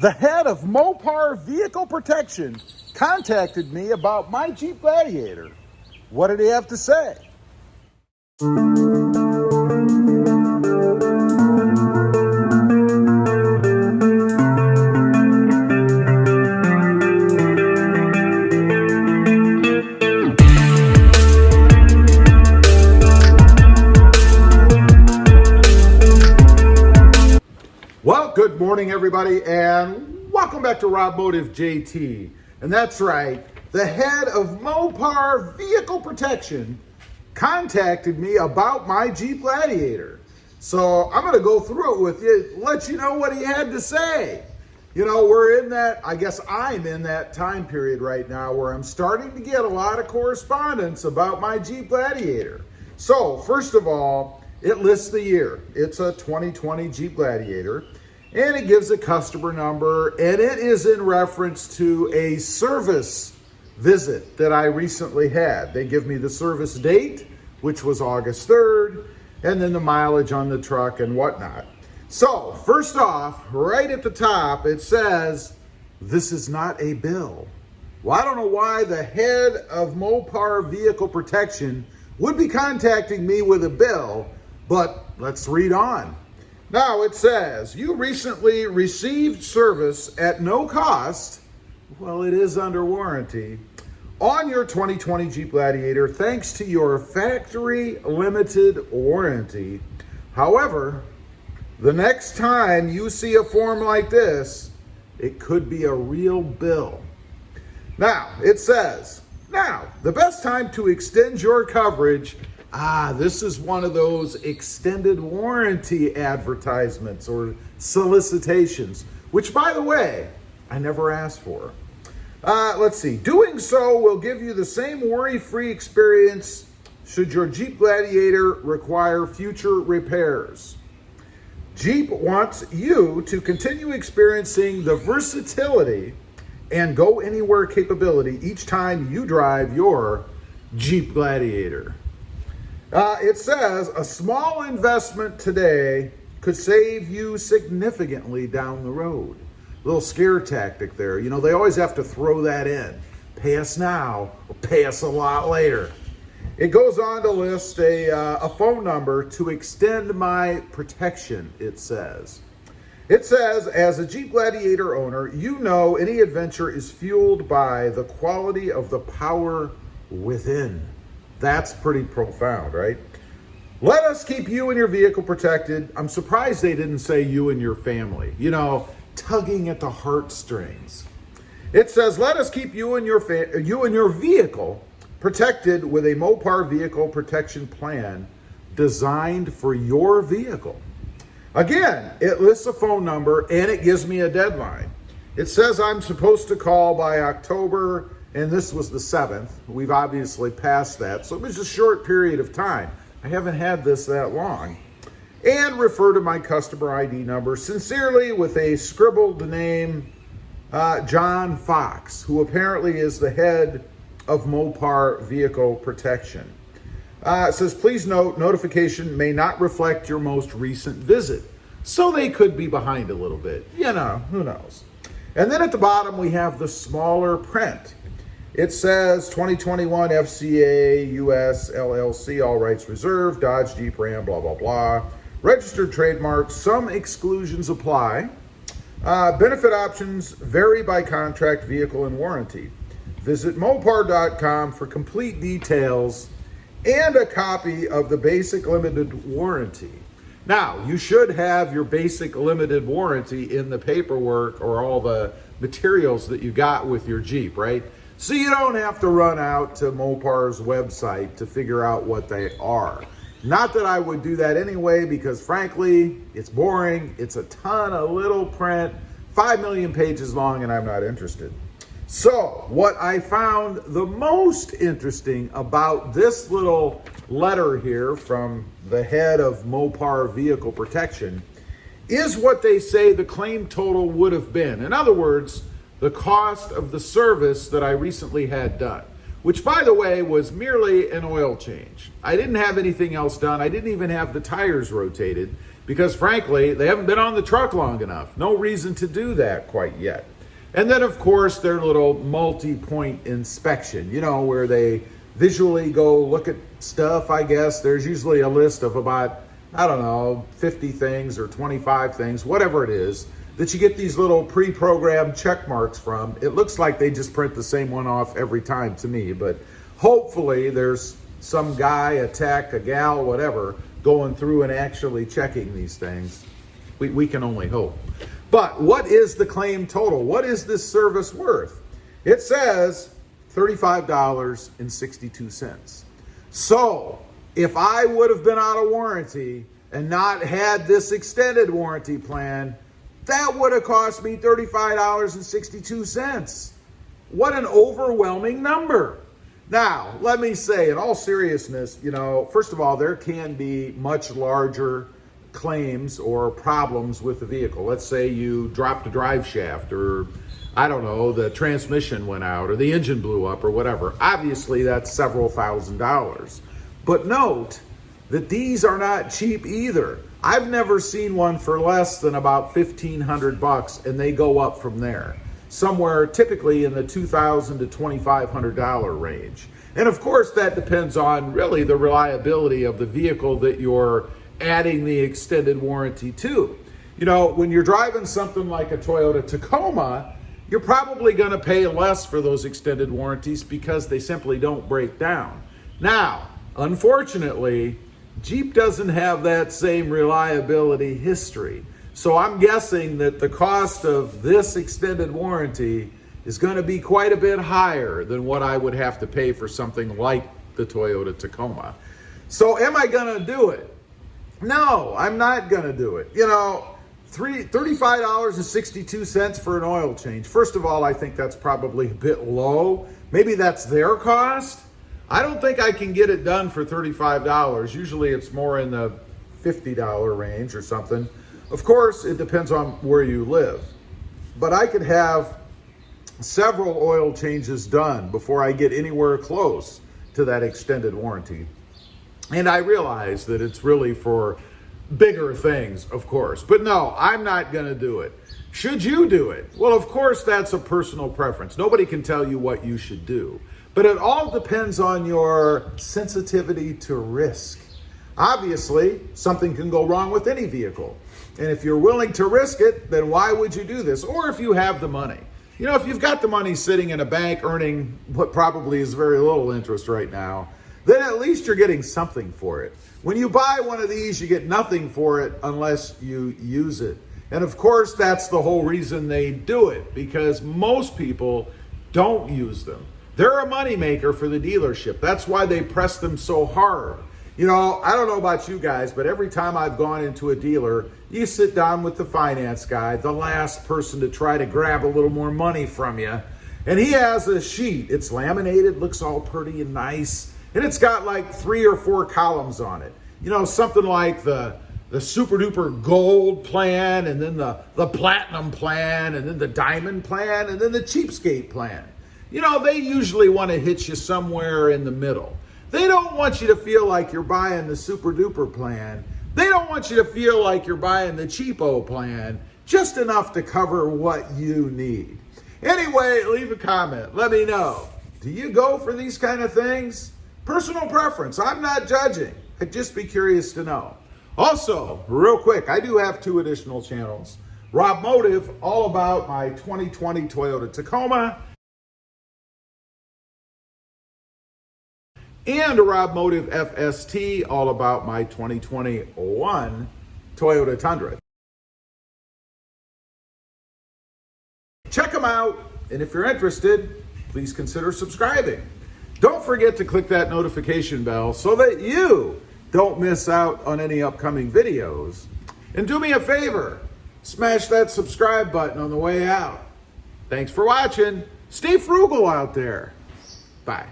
The head of Mopar Vehicle Protection contacted me about my Jeep Gladiator. What did he have to say? Well, good morning, everybody, and welcome back to Rob Motive JT. And that's right, the head of Mopar Vehicle Protection contacted me about my Jeep Gladiator. So I'm going to go through it with you, let you know what he had to say. You know, we're in that, I guess I'm in that time period right now where I'm starting to get a lot of correspondence about my Jeep Gladiator. So, first of all, it lists the year. It's a 2020 Jeep Gladiator, and it gives a customer number, and it is in reference to a service visit that I recently had. They give me the service date, which was August 3rd, and then the mileage on the truck and whatnot. So, first off, right at the top, it says, this is not a bill. Well, I don't know why the head of Mopar Vehicle Protection would be contacting me with a bill, but let's read on. Now it says, you recently received service at no cost, well, it is under warranty, on your 2020 Jeep Gladiator thanks to your factory limited warranty. However, the next time you see a form like this, it could be a real bill. Now, it says, now, the best time to extend your coverage, this is one of those extended warranty advertisements or solicitations, which, by the way, I never asked for. Let's see. Doing so will give you the same worry-free experience should your Jeep Gladiator require future repairs. Jeep wants you to continue experiencing the versatility and go anywhere capability each time you drive your Jeep Gladiator. It says a small investment today could save you significantly down the road. Little scare tactic there. You know, they always have to throw that in. Pay us now or pay us a lot later. It goes on to list a phone number to extend my protection, it says. It says, as a Jeep Gladiator owner, you know any adventure is fueled by the quality of the power within. That's pretty profound, right? Let us keep you and your vehicle protected. I'm surprised they didn't say you and your family. You know, tugging at the heartstrings. It says, let us keep you and your vehicle protected with a Mopar Vehicle Protection Plan designed for your vehicle. Again, it lists a phone number and it gives me a deadline. It says I'm supposed to call by October, and this was the 7th. We've obviously passed that, so it was a short period of time. I haven't had this that long. And refer to my customer ID number, sincerely, with a scribbled name, John Fox, who apparently is the head of Mopar Vehicle Protection. It says, please note, notification may not reflect your most recent visit. So they could be behind a little bit. You know, who knows? And then at the bottom, we have the smaller print. It says 2021 FCA US LLC, all rights reserved, Dodge Jeep Ram, blah, blah, blah. Registered trademark, some exclusions apply. Benefit options vary by contract, vehicle, and warranty. Visit Mopar.com for complete details and a copy of the basic limited warranty. Now, you should have your basic limited warranty in the paperwork or all the materials that you got with your Jeep, right? So you don't have to run out to Mopar's website to figure out what they are. Not that I would do that anyway, because frankly, it's boring. It's a ton of little print, 5 million pages long, and I'm not interested. So what I found the most interesting about this little letter here from the head of Mopar Vehicle Protection is what they say the claim total would have been. In other words, the cost of the service that I recently had done, which, by the way, was merely an oil change. I didn't have anything else done. I didn't even have the tires rotated. because frankly, they haven't been on the truck long enough. No reason to do that quite yet. And then of course, their little multi-point inspection, you know, where they visually go look at stuff, I guess. There's usually a list of about, I don't know, 50 things or 25 things, whatever it is, that you get these little pre-programmed check marks from. It looks like they just print the same one off every time to me, but hopefully there's some guy, a tech, a gal, whatever, going through and actually checking these things. We can only hope. But what is the claim total? What is this service worth? It says $35.62. So if I would have been out of warranty and not had this extended warranty plan, that would have cost me $35.62. What an overwhelming number. Now, let me say, in all seriousness, you know, first of all, there can be much larger claims or problems with the vehicle. Let's say you dropped a drive shaft, or I don't know, the transmission went out, or the engine blew up, or whatever. Obviously, that's several $1,000s. But note that these are not cheap either. I've never seen one for less than about $1,500, and they go up from there, somewhere typically in the $2,000 to $2,500 range. And of course, that depends on really the reliability of the vehicle that you're adding the extended warranty to. You know, when you're driving something like a Toyota Tacoma, you're probably going to pay less for those extended warranties because they simply don't break down. Now, unfortunately, Jeep doesn't have that same reliability history. So I'm guessing that the cost of this extended warranty is going to be quite a bit higher than what I would have to pay for something like the Toyota Tacoma. So am I going to do it? No, I'm not going to do it. You know, $35.62 for an oil change. First of all, I think that's probably a bit low. Maybe that's their cost. I don't think I can get it done for $35. Usually it's more in the $50 range or something. Of course, it depends on where you live. But I could have several oil changes done before I get anywhere close to that extended warranty. And I realize that it's really for bigger things, of course. But no, I'm not going to do it. Should you do it? Well, of course, that's a personal preference. Nobody can tell you what you should do. But it all depends on your sensitivity to risk. Obviously, something can go wrong with any vehicle. And if you're willing to risk it, then why would you do this? Or if you have the money. You know, if you've got the money sitting in a bank earning what probably is very little interest right now, then at least you're getting something for it. When you buy one of these, you get nothing for it unless you use it. And of course, that's the whole reason they do it, because most people don't use them. They're a moneymaker for the dealership. That's why they press them so hard. You know, I don't know about you guys, but every time I've gone into a dealer, you sit down with the finance guy, the last person to try to grab a little more money from you, and he has a sheet. It's laminated, looks all pretty and nice, and it's got like 3 or 4 columns on it. You know, something like the super duper gold plan, and then the platinum plan, and then the diamond plan, and then the cheapskate plan. You know, they usually want to hit you somewhere in the middle. They don't want you to feel like you're buying the super duper plan. They don't want you to feel like you're buying the cheapo plan, just enough to cover what you need. Anyway, leave a comment. Let me know. Do you go for these kind of things? Personal preference. I'm not judging. I'd just be curious to know. Also, real quick, I do have 2 additional channels. Rob Motive, all about my 2020 Toyota Tacoma, and Rob Motive FST, all about my 2021 Toyota Tundra. Check them out, and if you're interested, please consider subscribing. Don't forget to click that notification bell so that you don't miss out on any upcoming videos. And do me a favor, smash that subscribe button on the way out. Thanks for watching. Stay frugal out there. Bye.